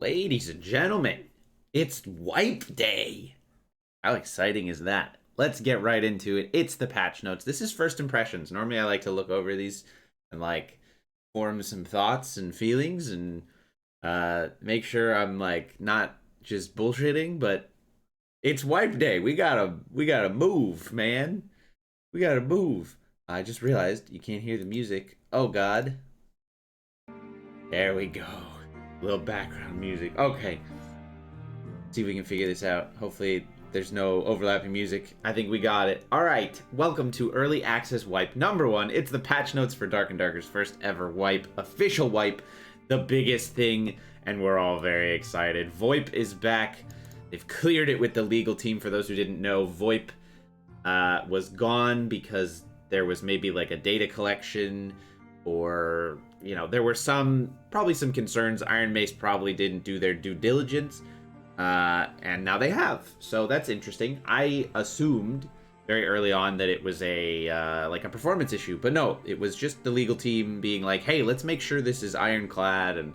Ladies and gentlemen, it's wipe day. How exciting is that? Let's get right into it. It's the patch notes. This is first impressions. Normally, I like to look over these and form some thoughts and feelings and make sure I'm not just bullshitting, but it's wipe day. We gotta move, man. We gotta move. I just realized you can't hear the music. Oh God. There we go. A little background music. Okay. See if we can figure this out. Hopefully there's no overlapping music. I think we got it. All right. Welcome to Early Access Wipe number 1. It's the patch notes for Dark and Darker's first ever wipe. Official wipe. The biggest thing. And we're all very excited. VOIP is back. They've cleared it with the legal team. For those who didn't know, VOIP was gone because there was maybe like a data collection, or there were probably some concerns. Iron Mace probably didn't do their due diligence, and now they have. So that's interesting. I assumed very early on that it was a performance issue, but no, it was just the legal team being like, hey, let's make sure this is ironclad, and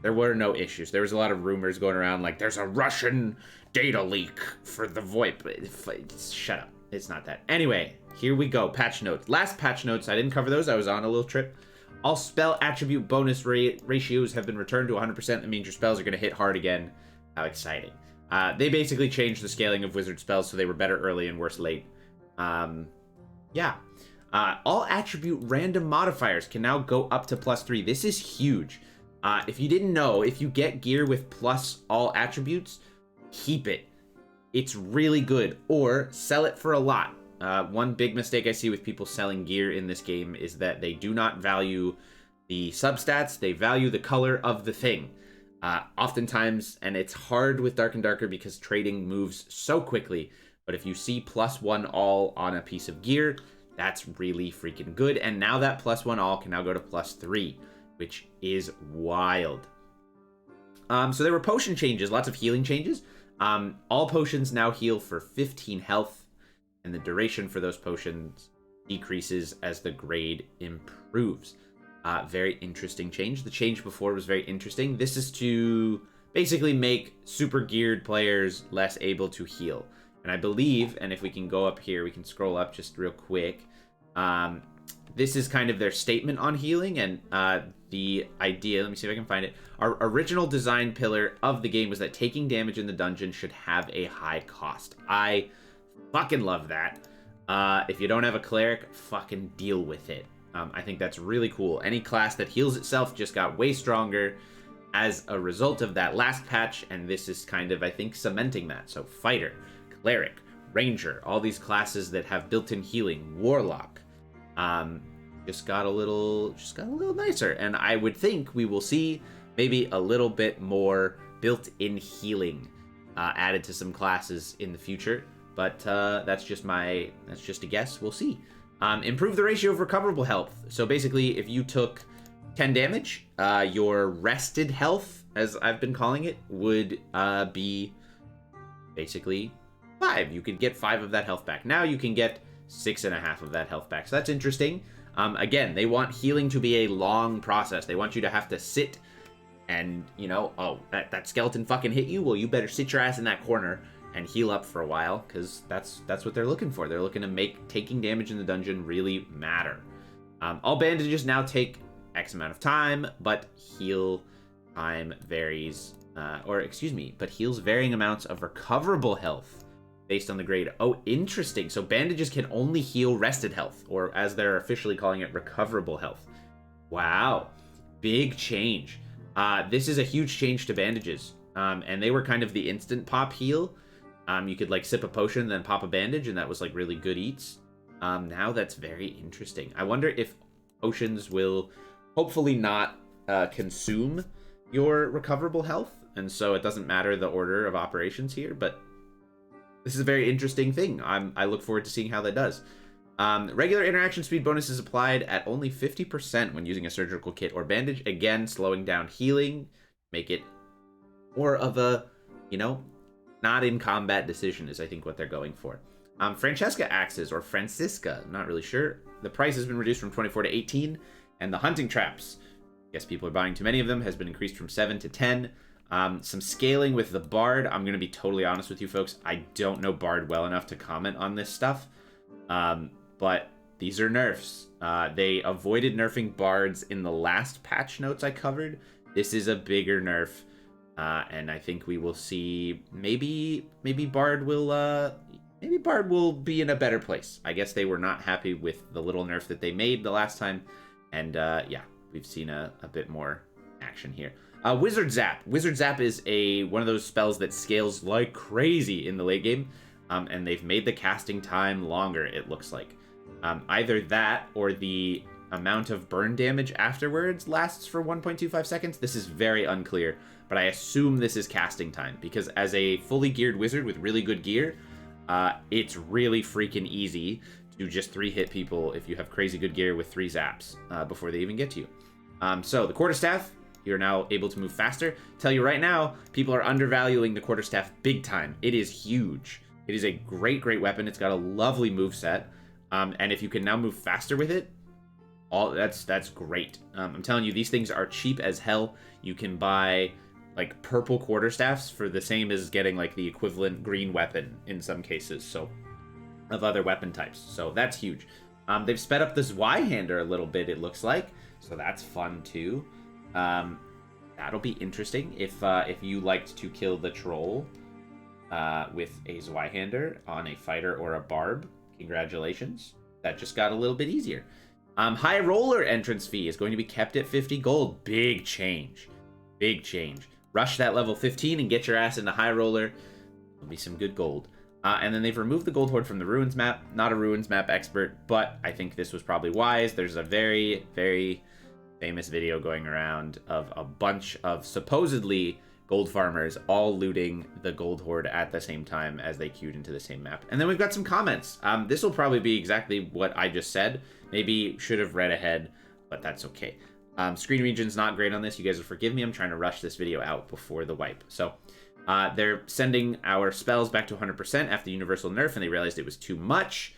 there were no issues. There was a lot of rumors going around like there's a Russian data leak for the VoIP. Shut up. It's not that. Anyway, here we go. Patch notes. Last patch notes, I didn't cover those. I was on a little trip. All spell attribute bonus ratios have been returned to 100%. That means your spells are going to hit hard again. How exciting. They basically changed the scaling of wizard spells so they were better early and worse late. Yeah. All attribute random modifiers can now go up to +3. This is huge. If you didn't know, if you get gear with plus all attributes, keep it. It's really good. Or sell it for a lot. One big mistake I see with people selling gear in this game is that they do not value the substats. They value the color of the thing. Oftentimes, and it's hard with Dark and Darker because trading moves so quickly, but if you see +1 all on a piece of gear, that's really freaking good. And now that +1 all can now go to +3, which is wild. So there were potion changes, lots of healing changes. All potions now heal for 15 health, and the duration for those potions decreases as the grade improves. Very interesting change. The change before was very interesting. This is to basically make super geared players less able to heal. And I believe, and if we can go up here, we can scroll up just real quick. This is kind of their statement on healing, and the idea, let me see if I can find it. Our original design pillar of the game was that taking damage in the dungeon should have a high cost. I fucking love that. If you don't have a cleric, fucking deal with it. I think that's really cool. Any class that heals itself just got way stronger as a result of that last patch, and this is kind of, I think, cementing that. So fighter, cleric, ranger, all these classes that have built-in healing, warlock, just got a little nicer. And I would think we will see maybe a little bit more built-in healing added to some classes in the future. But that's just a guess. We'll see. Improve the ratio of recoverable health. So basically, if you took 10 damage, your rested health, as I've been calling it, would be basically 5. You could get 5 of that health back. Now you can get 6.5 of that health back. So that's interesting. Again, they want healing to be a long process. They want you to have to sit and, oh, that skeleton fucking hit you? Well, you better sit your ass in that corner and heal up for a while, because that's what they're looking for. They're looking to make taking damage in the dungeon really matter. All bandages now take X amount of time, but heal time varies, but heals varying amounts of recoverable health based on the grade. Oh, interesting. So bandages can only heal rested health, or as they're officially calling it, recoverable health. Wow. Big change. This is a huge change to bandages. And they were kind of the instant pop heal. You could sip a potion and then pop a bandage, and that was really good eats. Now that's very interesting. I wonder if potions will hopefully not consume your recoverable health, and so it doesn't matter the order of operations here, but this is a very interesting thing. I look forward to seeing how that does. Regular interaction speed bonus is applied at only 50% when using a surgical kit or bandage. Again, slowing down healing, make it more of a, not in combat decision is, I think, what they're going for. Francesca axes, or Francisca, I'm not really sure. The price has been reduced from 24 to 18, and the hunting traps, guess people are buying too many of them, has been increased from 7 to 10. Some scaling with the Bard. I'm going to be totally honest with you folks. I don't know Bard well enough to comment on this stuff. But these are nerfs. They avoided nerfing Bards in the last patch notes I covered. This is a bigger nerf. And I think we will see maybe Bard will be in a better place. I guess they were not happy with the little nerf that they made the last time. And yeah, we've seen a bit more action here. Wizard Zap. Wizard Zap is one of those spells that scales like crazy in the late game. And they've made the casting time longer, it looks like. Either that or the amount of burn damage afterwards lasts for 1.25 seconds. This is very unclear, but I assume this is casting time because as a fully geared wizard with really good gear, it's really freaking easy to just 3-hit people if you have crazy good gear with 3 zaps before they even get to you. So the quarterstaff, you're now able to move faster. Tell you right now, people are undervaluing the quarterstaff big time. It is huge. It is a great weapon. It's got a lovely moveset. And if you can now move faster with it, that's great. I'm telling you, these things are cheap as hell. You can buy like purple quarterstaffs for the same as getting like the equivalent green weapon in some cases, so of other weapon types. So that's huge. They've sped up the Zweihander a little bit, it looks like, so that's fun too. That'll be interesting if you liked to kill the troll with a Zweihander on a fighter or a barb. Congratulations. That just got a little bit easier. High roller entrance fee is going to be kept at 50 gold. Big change. Big change. Rush that level 15 and get your ass into high roller. There'll be some good gold. And then they've removed the gold hoard from the ruins map. Not a ruins map expert, but I think this was probably wise. There's a very, very famous video going around of a bunch of supposedly gold farmers all looting the gold hoard at the same time as they queued into the same map. And then we've got some comments. This will probably be exactly what I just said. Maybe should have read ahead, but that's okay. Screen region's not great on this. You guys will forgive me. I'm trying to rush this video out before the wipe. So they're sending our spells back to 100% after universal nerf, and they realized it was too much.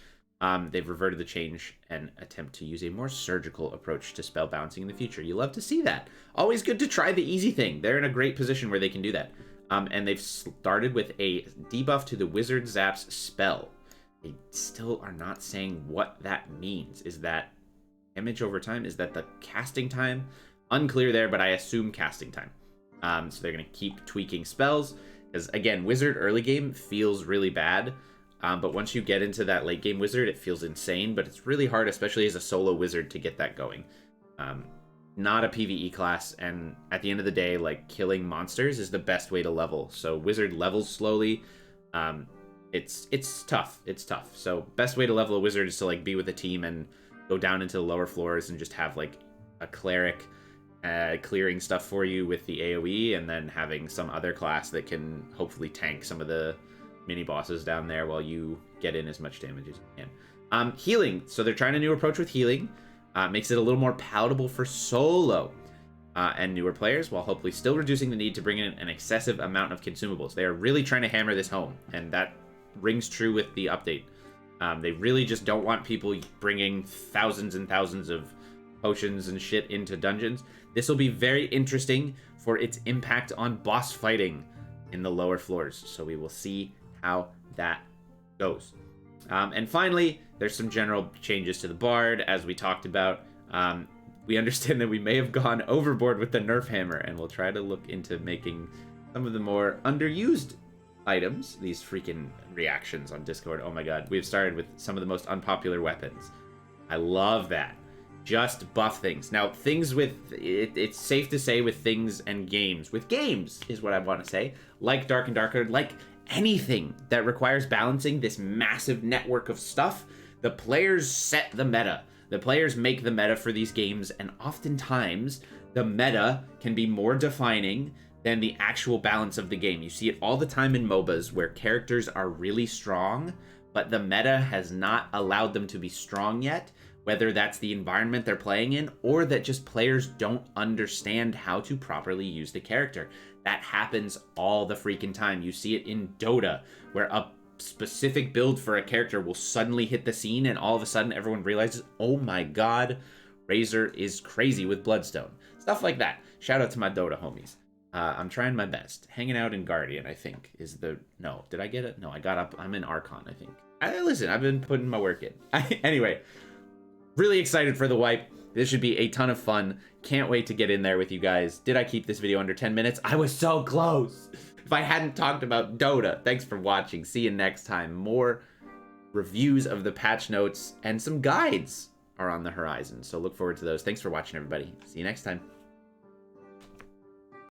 They've reverted the change and attempt to use a more surgical approach to spell balancing in the future. You love to see that. Always good to try the easy thing. They're in a great position where they can do that. And they've started with a debuff to the Wizard Zap's spell. They still are not saying what that means. Is that damage over time? Is that the casting time? Unclear there, but I assume casting time. So they're going to keep tweaking spells. Because, again, Wizard early game feels really bad. But once you get into that late game wizard, it feels insane, but it's really hard, especially as a solo wizard, to get that going. Not a PvE class, and at the end of the day, like, killing monsters is the best way to level. So wizard levels slowly. It's tough. It's tough. So best way to level a wizard is to like be with a team and go down into the lower floors and just have like a cleric clearing stuff for you with the AoE, and then having some other class that can hopefully tank some of the mini bosses down there while you get in as much damage as you can. Healing. So they're trying a new approach with healing. Makes it a little more palatable for solo and newer players, while hopefully still reducing the need to bring in an excessive amount of consumables. They are really trying to hammer this home, and that rings true with the update. They really just don't want people bringing thousands and thousands of potions and shit into dungeons. This will be very interesting for its impact on boss fighting in the lower floors, so we will see how that goes. And finally, there's some general changes to the Bard, as we talked about. We understand that we may have gone overboard with the Nerf Hammer, and we'll try to look into making some of the more underused items, these freaking reactions on Discord. Oh my god, we've started with some of the most unpopular weapons. I love that. Just buff things. Now, things with, it's safe to say with things and games. With games is what I want to say. Like Dark and Darker, like anything that requires balancing this massive network of stuff, the players set the meta. The players make the meta for these games, and oftentimes the meta can be more defining than the actual balance of the game. You see it all the time in MOBAs where characters are really strong, but the meta has not allowed them to be strong yet, whether that's the environment they're playing in or that just players don't understand how to properly use the character. That happens all the freaking time. You see it in Dota, where a specific build for a character will suddenly hit the scene, and all of a sudden everyone realizes, oh my god, Razor is crazy with Bloodstone. Stuff like that. Shout out to my Dota homies. I'm trying my best. Hanging out in Guardian, I think, is the... No, did I get it? No, I got up. I'm in Archon, I think. Listen, I've been putting my work in. Anyway, really excited for the wipe. This should be a ton of fun. Can't wait to get in there with you guys. Did I keep this video under 10 minutes? I was so close. If I hadn't talked about Dota. Thanks for watching. See you next time. More reviews of the patch notes and some guides are on the horizon. So look forward to those. Thanks for watching, everybody. See you next time.